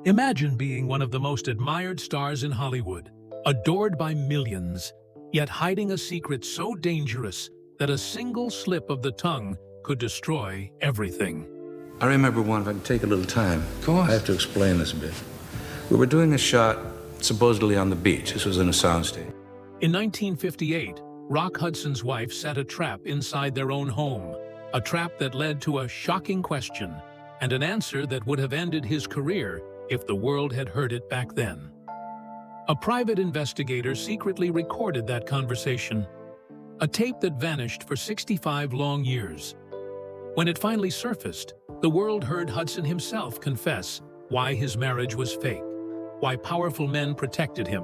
Imagine being one of the most admired stars in Hollywood, adored by millions, yet hiding a secret so dangerous that a single slip of the tongue could destroy everything. I remember one, if I can take a little time. Of course. I have to explain this a bit. We were doing a shot supposedly on the beach. This was in a soundstage. In 1958, Rock Hudson's wife set a trap inside their own home, a trap that led to a shocking question and an answer that would have ended his career if the world had heard it back then. A private investigator secretly recorded that conversation, a tape that vanished for 65 long years. When it finally surfaced, the world heard Hudson himself confess why his marriage was fake, why powerful men protected him,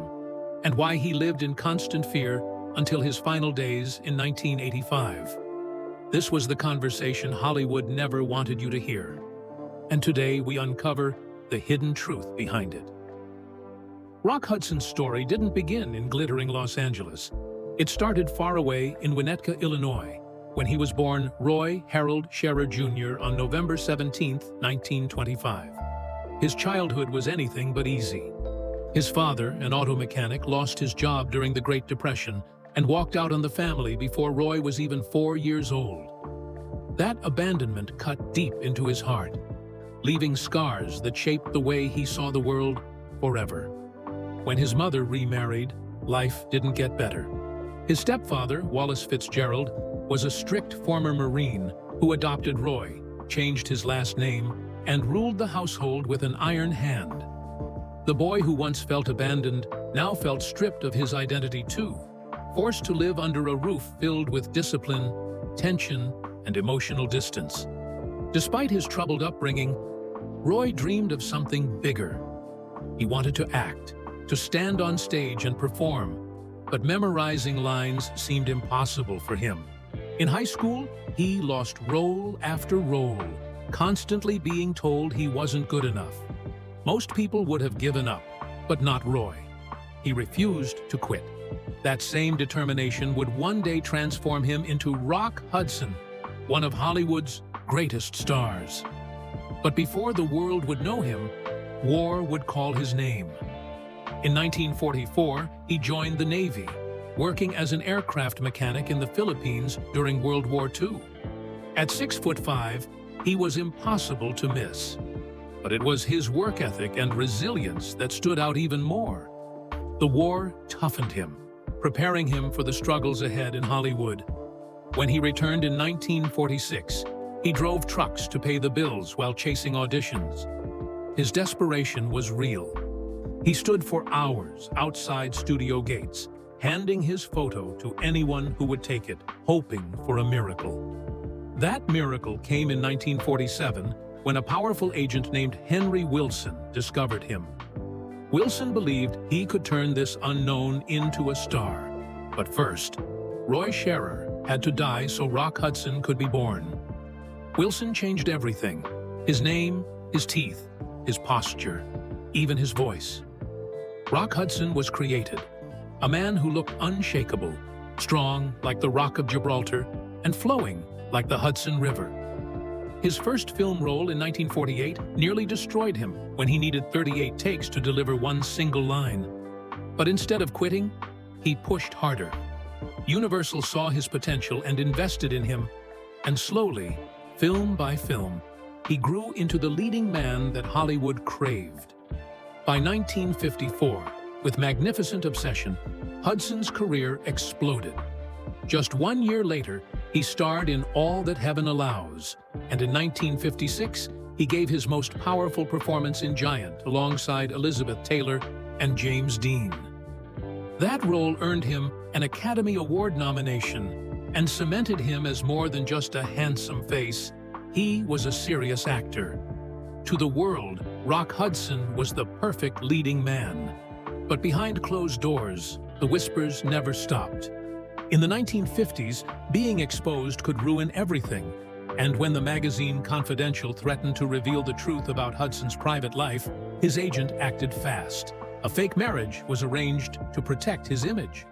and why he lived in constant fear until his final days in 1985. This was the conversation Hollywood never wanted you to hear. And today we uncover the hidden truth behind it. Rock Hudson's story didn't begin in glittering Los Angeles. It started far away in Winnetka, Illinois, when he was born Roy Harold Scherer Jr. on November 17, 1925. His childhood was anything but easy. His father, an auto mechanic, lost his job during the Great Depression and walked out on the family before Roy was even 4 years old. That abandonment cut deep into his heart, leaving scars that shaped the way he saw the world forever. When his mother remarried, life didn't get better. His stepfather, Wallace Fitzgerald, was a strict former Marine who adopted Roy, changed his last name, and ruled the household with an iron hand. The boy who once felt abandoned now felt stripped of his identity too, forced to live under a roof filled with discipline, tension, and emotional distance. Despite his troubled upbringing, Roy dreamed of something bigger. He wanted to act, to stand on stage and perform, but memorizing lines seemed impossible for him. In high school, he lost role after role, constantly being told he wasn't good enough. Most people would have given up, but not Roy. He refused to quit. That same determination would one day transform him into Rock Hudson, one of Hollywood's greatest stars. But before the world would know him, war would call his name. In 1944, he joined the Navy, working as an aircraft mechanic in the Philippines during World War II. At 6'5", he was impossible to miss. But it was his work ethic and resilience that stood out even more. The war toughened him, preparing him for the struggles ahead in Hollywood. When he returned in 1946, he drove trucks to pay the bills while chasing auditions. His desperation was real. He stood for hours outside studio gates, handing his photo to anyone who would take it, hoping for a miracle. That miracle came in 1947 when a powerful agent named Henry Wilson discovered him. Wilson believed he could turn this unknown into a star. But first, Roy Scherer had to die so Rock Hudson could be born. Wilson changed everything: his name, his teeth, his posture, even his voice. Rock Hudson was created, a man who looked unshakable, strong like the Rock of Gibraltar, and flowing like the Hudson River. His first film role in 1948 nearly destroyed him when he needed 38 takes to deliver one single line. But instead of quitting, he pushed harder. Universal saw his potential and invested in him, and slowly, film by film, he grew into the leading man that Hollywood craved. By 1954, with magnificent obsession, Hudson's career exploded. Just 1 year later, he starred in All That Heaven Allows, and in 1956, he gave his most powerful performance in Giant alongside Elizabeth Taylor and James Dean. That role earned him an Academy Award nomination and cemented him as more than just a handsome face. He was a serious actor. To the world, Rock Hudson was the perfect leading man. But behind closed doors, the whispers never stopped. In the 1950s, being exposed could ruin everything. And when the magazine Confidential threatened to reveal the truth about Hudson's private life, his agent acted fast. A fake marriage was arranged to protect his image.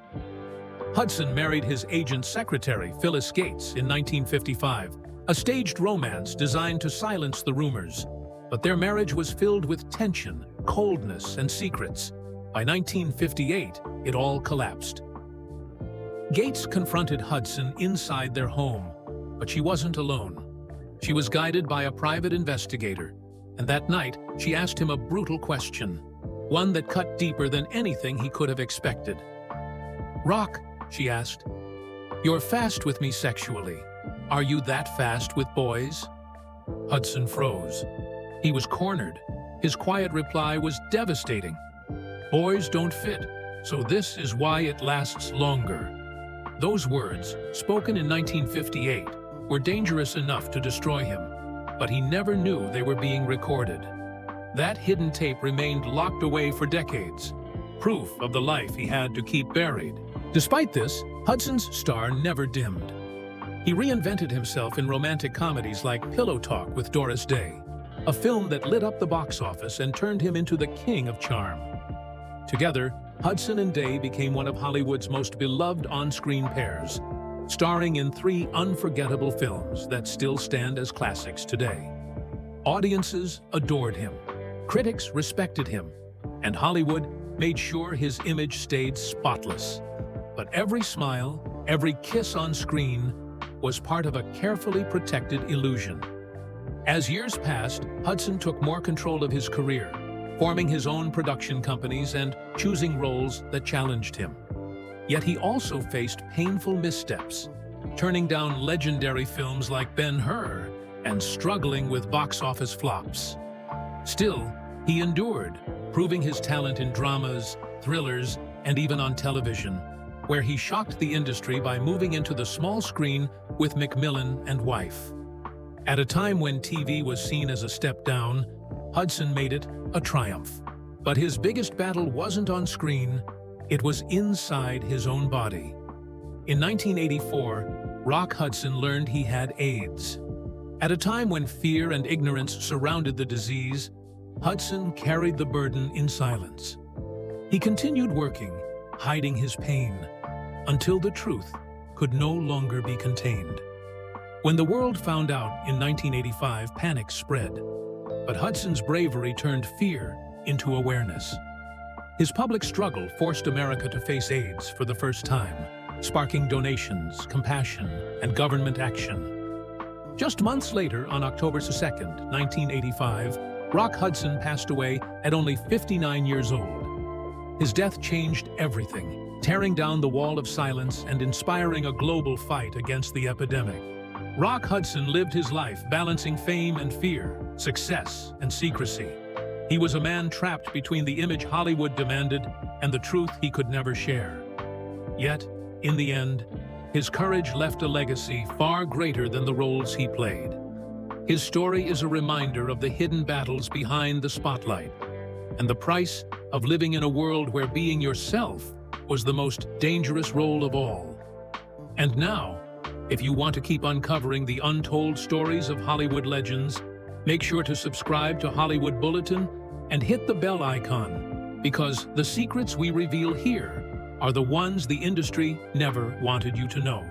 Hudson married his agent's secretary, Phyllis Gates, in 1955, a staged romance designed to silence the rumors. But their marriage was filled with tension, coldness, and secrets. By 1958, it all collapsed. Gates confronted Hudson inside their home, but she wasn't alone. She was guided by a private investigator, and that night she asked him a brutal question, one that cut deeper than anything he could have expected. "Rock," she asked, "you're fast with me sexually. Are you that fast with boys?" Hudson froze. He was cornered. His quiet reply was devastating. "Boys don't fit, so this is why it lasts longer." Those words, spoken in 1958, were dangerous enough to destroy him, but he never knew they were being recorded. That hidden tape remained locked away for decades, proof of the life he had to keep buried. Despite this, Hudson's star never dimmed. He reinvented himself in romantic comedies like Pillow Talk with Doris Day, a film that lit up the box office and turned him into the king of charm. Together, Hudson and Day became one of Hollywood's most beloved on-screen pairs, starring in 3 unforgettable films that still stand as classics today. Audiences adored him, critics respected him, and Hollywood made sure his image stayed spotless. But every smile, every kiss on screen was part of a carefully protected illusion. As years passed, Hudson took more control of his career, forming his own production companies and choosing roles that challenged him. Yet he also faced painful missteps, turning down legendary films like Ben-Hur and struggling with box office flops. Still, he endured, proving his talent in dramas, thrillers, and even on television, where he shocked the industry by moving into the small screen with Macmillan and Wife. At a time when TV was seen as a step down, Hudson made it a triumph. But his biggest battle wasn't on screen, it was inside his own body. In 1984, Rock Hudson learned he had AIDS. At a time when fear and ignorance surrounded the disease, Hudson carried the burden in silence. He continued working, hiding his pain, until the truth could no longer be contained. When the world found out in 1985, panic spread. But Hudson's bravery turned fear into awareness. His public struggle forced America to face AIDS for the first time, sparking donations, compassion, and government action. Just months later, on October 2nd, 1985, Rock Hudson passed away at only 59 years old. His death changed everything, tearing down the wall of silence and inspiring a global fight against the epidemic. Rock Hudson lived his life balancing fame and fear, success and secrecy. He was a man trapped between the image Hollywood demanded and the truth he could never share. Yet, in the end, his courage left a legacy far greater than the roles he played. His story is a reminder of the hidden battles behind the spotlight and the price of living in a world where being yourself was the most dangerous role of all. And now, if you want to keep uncovering the untold stories of Hollywood legends, make sure to subscribe to Hollywood Bulletin and hit the bell icon, because the secrets we reveal here are the ones the industry never wanted you to know.